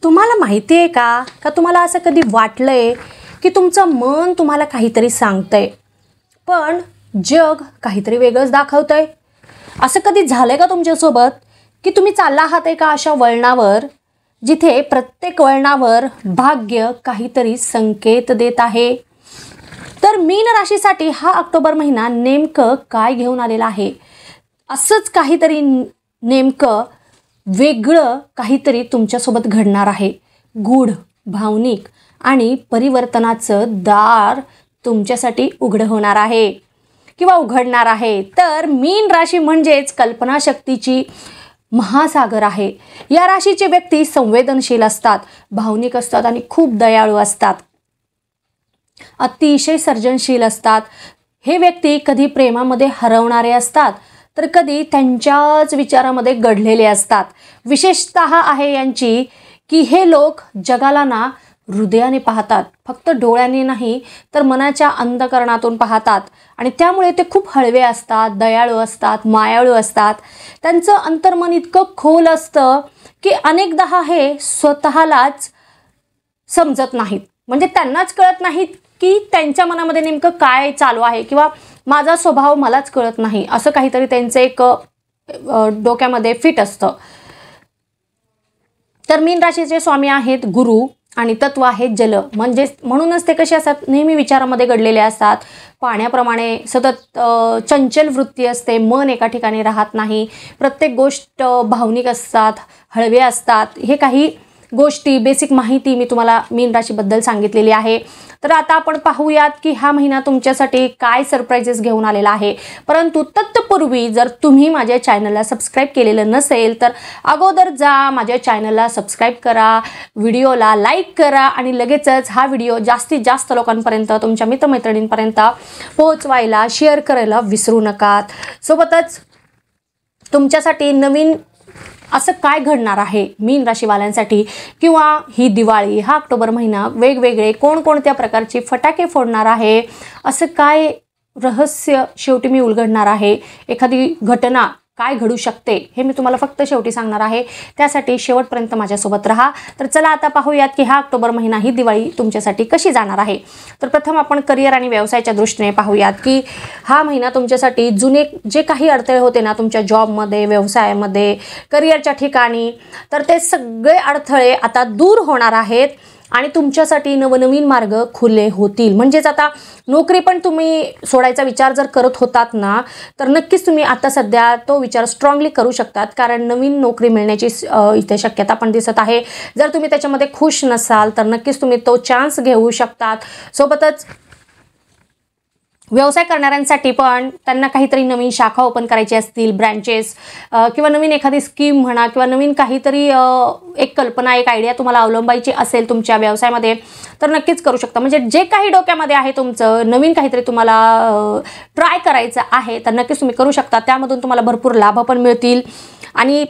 तुम्हाला माहिती आहे का तुम्हाला असं कधी वाटलंय की तुमचं मन तुम्हाला काहीतरी सांगतंय पण जग काहीतरी वेगळंच दाखवतंय? असं कधी झालंय का तुमच्यासोबत की तुम्ही चालला आहात एका अशा वळणावर जिथे प्रत्येक वळणावर भाग्य काहीतरी संकेत देत आहे? तर मीन राशीसाठी हा ऑक्टोबर महिना नेमकं काय घेऊन आलेला आहे? असंच काहीतरी नेमकं वेगळं काहीतरी तुमच्यासोबत घडणार आहे. गूढ, भावनिक आणि परिवर्तनाचं दार तुमच्यासाठी उघडं होणार आहे किंवा उघडणार आहे. तर मीन राशी म्हणजेच कल्पनाशक्तीची महासागर आहे. या राशीचे व्यक्ती संवेदनशील असतात, भावनिक असतात आणि खूप दयाळू असतात, अतिशय सर्जनशील असतात. हे व्यक्ती कधी प्रेमामध्ये हरवणारे असतात तर कधी त्यांच्याच विचारामध्ये गढलेले असतात. विशेषतः आहे यांची की हे लोक जगाला ना हृदयाने पाहतात, फक्त डोळ्याने नाही तर मनाच्या अंतःकरणातून पाहतात आणि त्यामुळे ते खूप हळवे असतात, दयाळू असतात, मायाळू असतात. त्यांचं अंतर्मन इतकं खोल असतं की अनेकदा हे स्वतःलाच समजत नाहीत. म्हणजे त्यांनाच कळत नाहीत की त्यांच्या मनामध्ये नेमकं काय चालू आहे किंवा माझा स्वभाव मलाच कळत नाही, असं काहीतरी त्यांचं एक डोक्यामध्ये फिट असतं. तर मीन राशीचे स्वामी आहेत गुरु आणि तत्व आहे जल. म्हणूनच ते कसे असतात, नेहमी विचारामध्ये गडलेले असतात, पाण्याप्रमाणे सतत चंचल वृत्ती असते, मन एका ठिकाणी राहत नाही, प्रत्येक गोष्ट भावनिक असतात, हळवे असतात. हे काही गोष्टी बेसिक माहिती मी तुम्हाला मीन राशीबद्दल सांगितलेली आहे. तर आता आपण पाहूयात की हा महिना तुमच्यासाठी काय सरप्राइजेस घेऊन आलेला आहे. परंतु तत्पूर्वी जर तुम्ही माझ्या चॅनलला सबस्क्राईब केलेलं नसेल तर अगोदर जा, माझ्या चॅनलला सबस्क्राईब करा, व्हिडिओला लाईक करा आणि लगेचच हा व्हिडिओ जास्तीत जास्त लोकांपर्यंत, तुमच्या मित्रमैत्रिणींपर्यंत पोहोचवायला, शेअर करायला विसरू नका. सोबतच तुमच्यासाठी नवीन असं काय घडणार आहे मीन राशीवाल्यांसाठी किंवा ही दिवाळी, हा ऑक्टोबर महिना वेगवेगळे कोणकोणत्या प्रकारचे फटाके फोडणार आहे, असं काय रहस्य शेवटी मी उलगडणार आहे. एखादी घटना काय घडू शकते हे मी तुम्हाला फक्त शेवटी सांगणार आहे. त्यासाठी शेवटपर्यंत माझ्यासोबत राहा. तर चला आता पाहूयात की हा ऑक्टोबर महिना, ही दिवाळी तुमच्यासाठी कशी जाणार आहे. तर प्रथम आपण करिअर आणि व्यवसायाच्या दृष्टीने पाहूयात की हा महिना तुमच्यासाठी जुने जे काही अडथळे होते ना तुमच्या जॉबमध्ये, व्यवसायामध्ये, करिअरच्या ठिकाणी, तर ते सगळे अडथळे आता दूर होणार आहेत आणि तुमच्यासाठी नवनवीन मार्ग खुले होतील. म्हणजेच आता नोकरी पण तुम्ही सोडायचा विचार जर करत होतात ना तर नक्कीच तुम्ही आता सध्या तो विचार स्ट्रॉंगली करू शकतात, कारण नवीन नोकरी मिळण्याची इथे शक्यता पण दिसत आहे. जर तुम्ही त्याच्यामध्ये खुश नसाल तर नक्कीच तुम्ही तो चान्स घेऊ शकतात. सोबतच व्यवसाय करणाऱ्यांसाठी पण त्यांना काहीतरी नवीन शाखा ओपन करायची असतील, ब्रँचेस किंवा नवीन एखादी स्कीम म्हणा किंवा नवीन काहीतरी एक कल्पना, एक आयडिया तुम्हाला अवलंबायची असेल तुमच्या व्यवसायामध्ये तर नक्कीच करू शकता. म्हणजे जे काही डोक्यामध्ये आहे तुमचं, नवीन काहीतरी तुम्हाला ट्राय करायचं आहे तर नक्कीच तुम्ही करू शकता. त्यामधून तुम्हाला भरपूर लाभ पण मिळतील आणि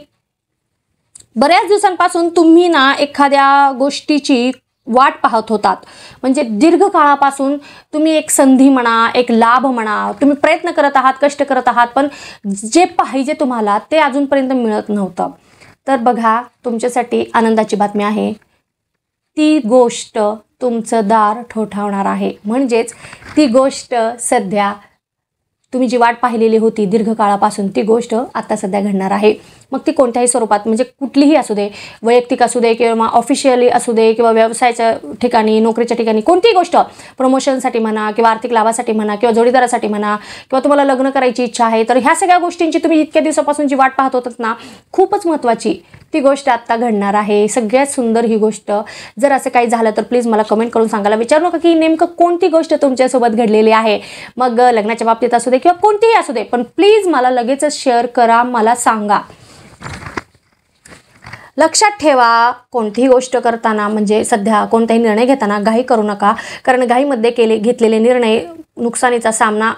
बऱ्याच दिवसांपासून तुम्ही ना एखाद्या गोष्टीची वाट पाहत होतात, म्हणजे दीर्घकाळापासून तुम्ही एक संधी म्हणा, एक लाभ म्हणा, तुम्ही प्रयत्न करत आहात, कष्ट करत आहात, पण जे पाहिजे तुम्हाला ते अजूनपर्यंत मिळत नव्हतं. तर बघा, तुमच्यासाठी आनंदाची बातमी आहे. ती गोष्ट तुमचं दार ठोठावणार आहे. म्हणजेच ती गोष्ट सध्या तुम्ही जी वाट पाहिलेली होती दीर्घकाळापासून, ती गोष्ट आता सध्या घडणार आहे. मग ती कोणत्याही स्वरूपात, म्हणजे कुठलीही असू दे, वैयक्तिक असू दे किंवा ऑफिशियली असू दे किंवा व्यवसायाच्या ठिकाणी, नोकरीच्या ठिकाणी, कोणतीही गोष्ट, प्रमोशनसाठी म्हणा किंवा आर्थिक लाभासाठी म्हणा किंवा जोडीदारासाठी म्हणा किंवा तुम्हाला लग्न करायची इच्छा आहे, तर ह्या सगळ्या गोष्टींची तुम्ही इतक्या दिवसापासून जी वाट पाहत होतात ना, खूपच महत्त्वाची ती गोष्ट आत्ता घडणार आहे. सगळ्यात सुंदर ही गोष्ट. जर असं काही झालं तर प्लीज मला कमेंट करून सांगायला विचारू नका की नेमकं कोणती गोष्ट तुमच्यासोबत घडलेली आहे. मग लग्नाच्या बाबतीत असू दे किंवा कोणतीही असू दे, पण प्लीज मला लगेचच शेअर करा, मला सांगा. लक्षात ठेवा, कोणतीही गोष्ट करताना, म्हणजे सध्या कोणताही निर्णय घेताना घाई करू नका, कारण घाईमध्ये घेतलेले निर्णय नुकसानीचा सामना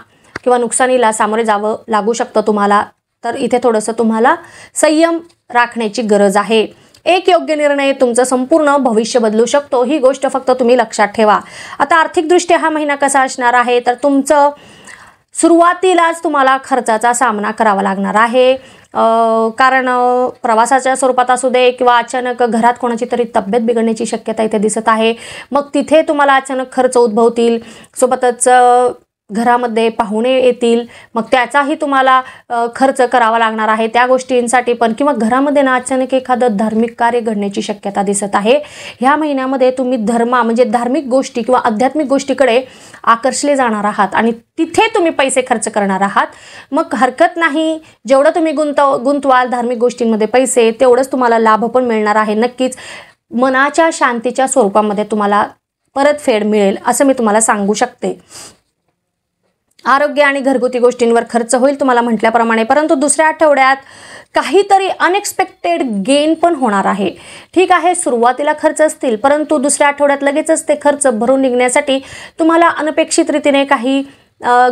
किंवा नुकसानीला सामोरे जावं लागू शकतं तुम्हाला. तर इथे थोडंसं तुम्हाला संयम राखण्याची गरज आहे. एक योग्य निर्णय तुमचं संपूर्ण भविष्य बदलू शकतो, ही गोष्ट फक्त तुम्ही लक्षात ठेवा. आता आर्थिकदृष्ट्या हा महिना कसा असणार आहे, तर तुमचं सुरुवातीलाच तुम्हाला खर्चाचा सामना करावा लागणार आहे. कारण प्रवासाच्या स्वरूपात असू दे किंवा अचानक घरात कोणाची तरी तब्येत बिघडण्याची शक्यता इथे दिसत आहे. मग तिथे तुम्हाला अचानक खर्च उद्भवतील. सोबतच घरामध्ये पाहुणे येतील, मग त्याचाही तुम्हाला खर्च करावा लागणार आहे त्या गोष्टींसाठी पण. किंवा घरामध्ये ना अचानक एखादं धार्मिक कार्य घडण्याची शक्यता दिसत आहे. ह्या महिन्यामध्ये तुम्ही म्हणजे धार्मिक गोष्टी किंवा आध्यात्मिक गोष्टीकडे आकर्षले जाणार आहात आणि तिथे तुम्ही पैसे खर्च करणार आहात. मग हरकत नाही, जेवढं तुम्ही गुंतवाल धार्मिक गोष्टींमध्ये पैसे, तेवढंच तुम्हाला लाभ पण मिळणार आहे. नक्कीच मनाच्या शांतीच्या स्वरूपामध्ये तुम्हाला परतफेड मिळेल असं मी तुम्हाला सांगू शकते. आरोग्य आणि घरगुती गोष्टींवर खर्च होईल तुम्हाला म्हटल्याप्रमाणे, परंतु दुसऱ्या आठवड्यात काहीतरी अनएक्सपेक्टेड गेन पण होणार आहे. ठीक आहे, सुरुवातीला खर्च असतील, परंतु दुसऱ्या आठवड्यात लगेचच ते खर्च भरून निघण्यासाठी तुम्हाला अनपेक्षित रीतीने काही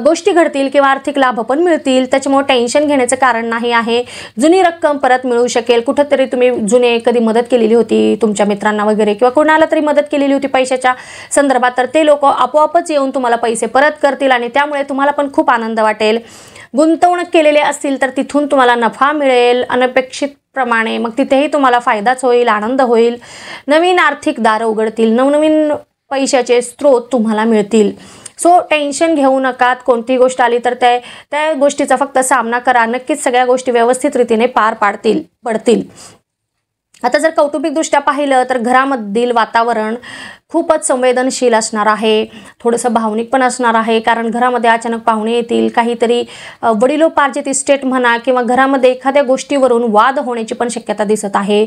गोष्टी घडतील किंवा आर्थिक लाभ पण मिळतील. त्याच्यामुळे टेन्शन घेण्याचं कारण नाही आहे. जुनी रक्कम परत मिळू शकेल. कुठंतरी तुम्ही जुने कधी मदत केलेली होती तुमच्या मित्रांना वगैरे किंवा कोणाला तरी मदत केलेली होती पैशाच्या संदर्भात, तर ते लोक आपोआपच येऊन तुम्हाला पैसे परत करतील आणि त्यामुळे तुम्हाला पण खूप आनंद वाटेल. गुंतवणूक केलेले असतील तर तिथून तुम्हाला नफा मिळेल अनपेक्षित प्रमाणे, मग तिथेही तुम्हाला फायदाच होईल, आनंद होईल. नवीन आर्थिक दारं उघडतील, नवनवीन पैशाचे स्रोत तुम्हाला मिळतील. सो टेन्शन घेऊ नका. कोणती गोष्ट आली तर त्या गोष्टीचा फक्त सामना करा. नक्कीच सगळ्या गोष्टी व्यवस्थित रीतीने पार पडतील. आता जर कौटुंबिकदृष्ट्या पाहिलं तर घरामधील वातावरण खूपच संवेदनशील असणार आहे, थोडंसं भावनिक पण असणार आहे. कारण घरामध्ये अचानक पाहुणे येतील, काहीतरी वडिलोपार्जित इस्टेट म्हणा किंवा घरामध्ये एखाद्या गोष्टीवरून वाद होण्याची पण शक्यता दिसत आहे.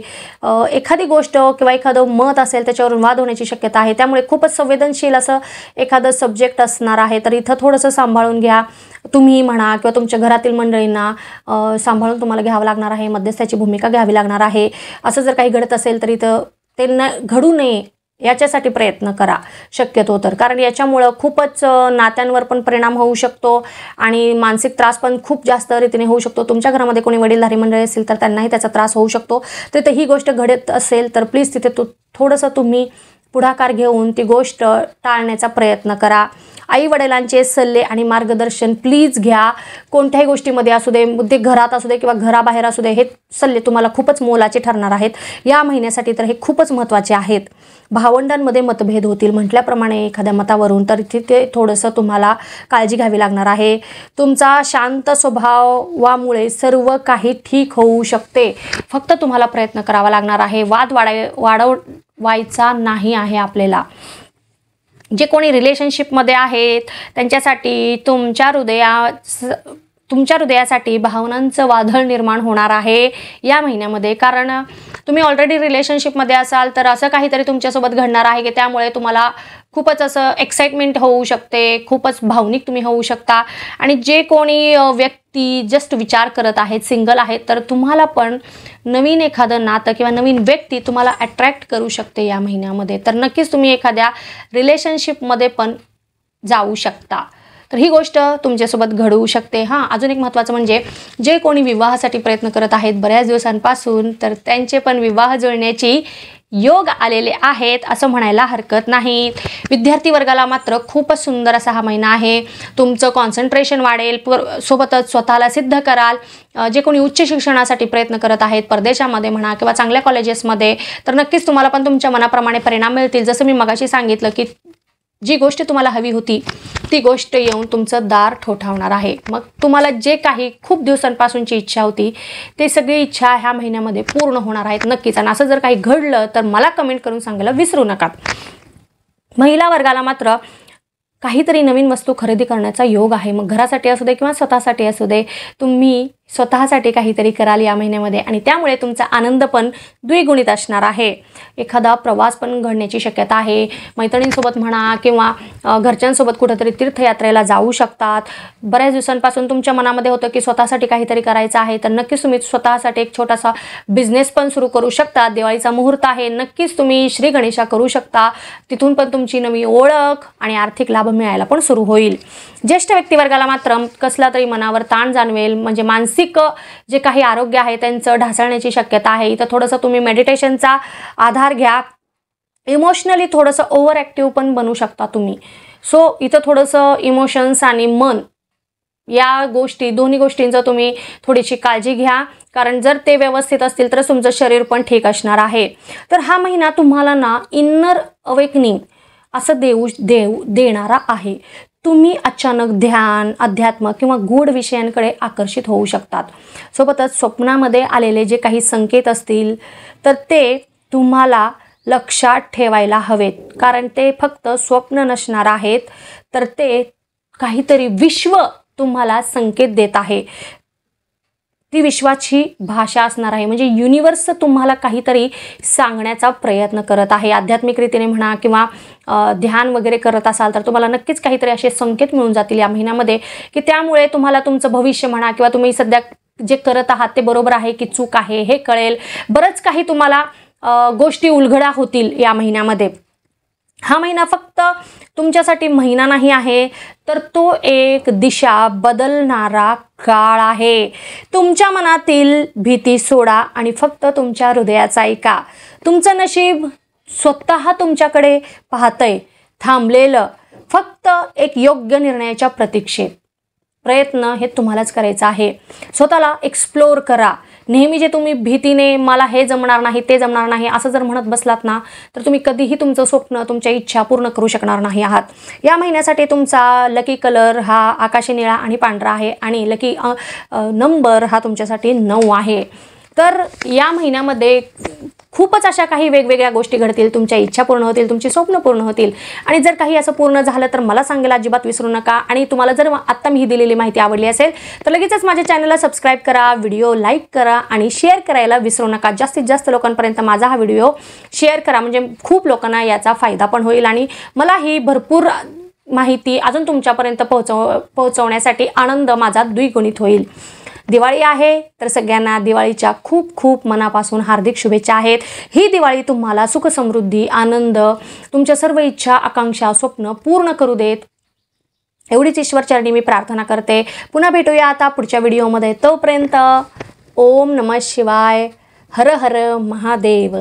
एखादी गोष्ट किंवा एखादं मत असेल त्याच्यावरून वाद होण्याची शक्यता आहे. त्यामुळे खूपच संवेदनशील असं एखादं सब्जेक्ट असणार आहे. तर इथं थोडंसं सांभाळून घ्या. तुम्ही म्हणा किंवा तुमच्या घरातील मंडळींना सांभाळून तुम्हाला घ्यावं लागणार आहे. मध्यस्थाची भूमिका घ्यावी लागणार आहे. असं जर काही घडत असेल तर इथं ते घडू नये याच्यासाठी प्रयत्न करा शक्यतो तर. कारण याच्यामुळं खूपच नात्यांवर पण परिणाम होऊ शकतो आणि मानसिक त्रास पण खूप जास्त रीतीने होऊ शकतो. तुमच्या घरामध्ये कोणी वडीलधारी मंडळी असेल तर त्यांनाही त्याचा त्रास होऊ शकतो. तर ही गोष्ट घडत असेल तर प्लीज तिथे थोडंसं तुम्ही पुढाकार घेऊन ती गोष्ट टाळण्याचा प्रयत्न करा. आई वडिलांचे सल्ले आणि मार्गदर्शन प्लीज घ्या. कोणत्याही गोष्टीमध्ये असू दे, ते घरात असू दे किंवा घराबाहेर असू दे, हे सल्ले तुम्हाला खूपच मोलाचे ठरणार आहेत या महिन्यासाठी. तर हे खूपच महत्त्वाचे आहेत. भावंडांमध्ये मतभेद होतील म्हटल्याप्रमाणे एखाद्या मतावरून, तर तिथे थोडंसं तुम्हाला काळजी घ्यावी लागणार आहे. तुमचा शांत स्वभावामुळे सर्व काही ठीक होऊ शकते. फक्त तुम्हाला प्रयत्न करावा लागणार आहे. वाद वाढवायचा नाही आहे आपल्याला. जे कोणी रिलेशनशिपमध्ये आहेत त्यांच्यासाठी तुमच्या हृदयासाठी भावनांचं वादळ निर्माण होणार आहे या महिन्यामध्ये. कारण तुम्ही ऑलरेडी रिलेशनशिपमध्ये असाल तर असं काहीतरी तुमच्यासोबत घडणार आहे की त्यामुळे तुम्हाला खूपच असं एक्साइटमेंट होऊ शकते, खूपच भावनिक तुम्ही होऊ शकता. आणि जे कोणी व्यक्ती जस्ट विचार करत आहेत, सिंगल आहेत, तर तुम्हाला पण नवीन एखादं नातं किंवा नवीन व्यक्ती तुम्हाला अट्रॅक्ट करू शकते या महिन्यामध्ये. तर नक्कीच तुम्ही एखाद्या रिलेशनशिपमध्ये पण जाऊ शकता. तर ही गोष्ट तुमच्यासोबत घडवू शकते. अजून एक महत्त्वाचं म्हणजे जे कोणी विवाहासाठी प्रयत्न करत आहेत बऱ्याच दिवसांपासून, तर त्यांचे पण विवाह जुळण्याची योग आलेले आहेत असं म्हणायला हरकत नाही. विद्यार्थी वर्गाला मात्र खूपच सुंदर असा हा महिना आहे. तुमचं कॉन्सन्ट्रेशन वाढेल, सोबतच स्वतःला सिद्ध कराल. जे कोणी उच्च शिक्षणासाठी प्रयत्न करत आहेत परदेशामध्ये म्हणा किंवा चांगल्या कॉलेजेसमध्ये, तर नक्कीच तुम्हाला पण तुमच्या मनाप्रमाणे परिणाम मिळतील. जसं मी मगाशी सांगितलं की जी गोष्ट तुम्हाला हवी होती ती गोष्ट येऊन तुमचं दार ठोठावणार आहे. मग तुम्हाला जे काही खूप दिवसांपासूनची इच्छा होती ते सगळी इच्छा ह्या महिन्यामध्ये पूर्ण होणार आहेत नक्कीच. आणि असं जर काही घडलं तर मला कमेंट करून सांगायला विसरू नका. महिला वर्गाला मात्र काहीतरी नवीन वस्तू खरेदी करण्याचा योग आहे. मग घरासाठी असू दे किंवा स्वतःसाठी असू दे, तुम्ही स्वतःसाठी काहीतरी कराल या महिन्यामध्ये आणि त्यामुळे तुमचा आनंद पण द्विगुणित असणार आहे. एखादा प्रवास पण घडण्याची शक्यता आहे. मैत्रिणींसोबत म्हणा किंवा घरच्यांसोबत कुठेतरी तीर्थयात्रेला जाऊ शकतात. बऱ्याच दिवसांपासून तुमच्या मनामध्ये होतं की स्वतःसाठी काहीतरी करायचं आहे, तर नक्कीच तुम्ही स्वतःसाठी एक छोटासा बिझनेस पण सुरू करू शकता. दिवाळीचा मुहूर्त आहे, नक्कीच तुम्ही श्री गणेशा करू शकता. तिथून पण तुमची नवी ओळख आणि आर्थिक लाभ मिळायला पण सुरू होईल. ज्येष्ठ व्यक्तिवर्गाला मात्र कसला तरी मनावर ताण जाणवेल, म्हणजे मानसिक जे काही आरोग्य आहे त्यांचं ढासळण्याची शक्यता आहे. इथं थोडंसं तुम्ही मेडिटेशनचा आधार घ्या. इमोशनली थोडंसं ओव्हर ॲक्टिव्ह पण बनू शकता तुम्ही. सो इथं थोडंसं इमोशन्स आणि मन या गोष्टी, दोन्ही गोष्टींचं तुम्ही थोडीशी काळजी घ्या, कारण जर ते व्यवस्थित असतील तर तुमचं शरीर पण ठीक असणार आहे. तर हा महिना तुम्हाला ना इनर अवेकनिंग असं देणारा आहे. तुम्ही अचानक ध्यान, अध्यात्म किंवा गूढ विषयांकडे आकर्षित होऊ शकतात. सोबतच स्वप्नामध्ये आलेले जे काही संकेत असतील तर ते तुम्हाला लक्षात ठेवायला हवेत, कारण ते फक्त स्वप्न नसणार आहेत, तर ते काहीतरी विश्व तुम्हाला संकेत देत आहे. ती विश्वाची भाषा असणार आहे, म्हणजे युनिवर्स तुम्हाला काहीतरी सांगण्याचा प्रयत्न करत आहे. आध्यात्मिक रीतीने म्हणा किंवा ध्यान वगैरे करत असाल तर तुम्हाला नक्कीच काहीतरी असे संकेत मिळून जातील या महिन्यामध्ये, की त्यामुळे तुम्हाला तुमचं भविष्य म्हणा किंवा तुम्ही सध्या जे करत आहात ते बरोबर आहे की चूक आहे हे कळेल. बरंच काही तुम्हाला गोष्टी उलगडा होतील या महिन्यामध्ये. हा महिना फक्त तुमच्यासाठी महिना नाही आहे, तर तो एक दिशा बदलणारा काळ आहे. तुमच्या मनातील भीती सोडा आणि फक्त तुमच्या हृदयाचा ऐका. तुमचं नशीब स्वतः तुमच्याकडे पाहतंय, थांबलेलं फक्त एक योग्य निर्णयाच्या प्रतीक्षेत. प्रयत्न हे तुम्हालाच करायचा आहे. स्वतःला एक्सप्लोर करा. नेहमी जे तुम्ही भीतीने मला हे जमणार नाही, ते जमणार नाही असं जर म्हणत बसलात ना, तर तुम्ही कधीही तुमचं स्वप्न, तुमच्या इच्छा पूर्ण करू शकणार नाही आहात. या महिन्यासाठी तुमचा लकी कलर हा आकाशी निळा आणि पांढरा आहे आणि लकी नंबर हा तुमच्यासाठी 9 आहे. तर या महिन्यामध्ये खूपच अशा काही वेगवेगळ्या गोष्टी घडतील. तुमच्या इच्छा पूर्ण होतील, तुमची स्वप्न पूर्ण होतील. आणि जर काही असं पूर्ण झालं तर मला सांगायला अजिबात विसरू नका. आणि तुम्हाला जर आत्ता मी ही दिलेली माहिती आवडली असेल तर लगेचच माझ्या चॅनलला सबस्क्राईब करा, व्हिडिओ लाईक करा आणि शेअर करायला विसरू नका. जास्तीत जास्त लोकांपर्यंत माझा हा व्हिडिओ शेअर करा, म्हणजे खूप लोकांना याचा फायदा पण होईल आणि मला ही भरपूर माहिती अजून तुमच्यापर्यंत पोहोचवण्यासाठी आनंद माझा द्विगुणित होईल. दिवाळी आहे तर सगळ्यांना दिवाळीच्या खूप खूप मनापासून हार्दिक शुभेच्छा आहेत. ही दिवाळी तुम्हाला सुख, समृद्धी, आनंद, तुमच्या सर्व इच्छा, आकांक्षा, स्वप्न पूर्ण करू देत, एवढीच ईश्वरचरणी मी प्रार्थना करते. पुन्हा भेटूया आता पुढच्या व्हिडिओमध्ये. तोपर्यंत ओम नमः शिवाय. हर हर महादेव.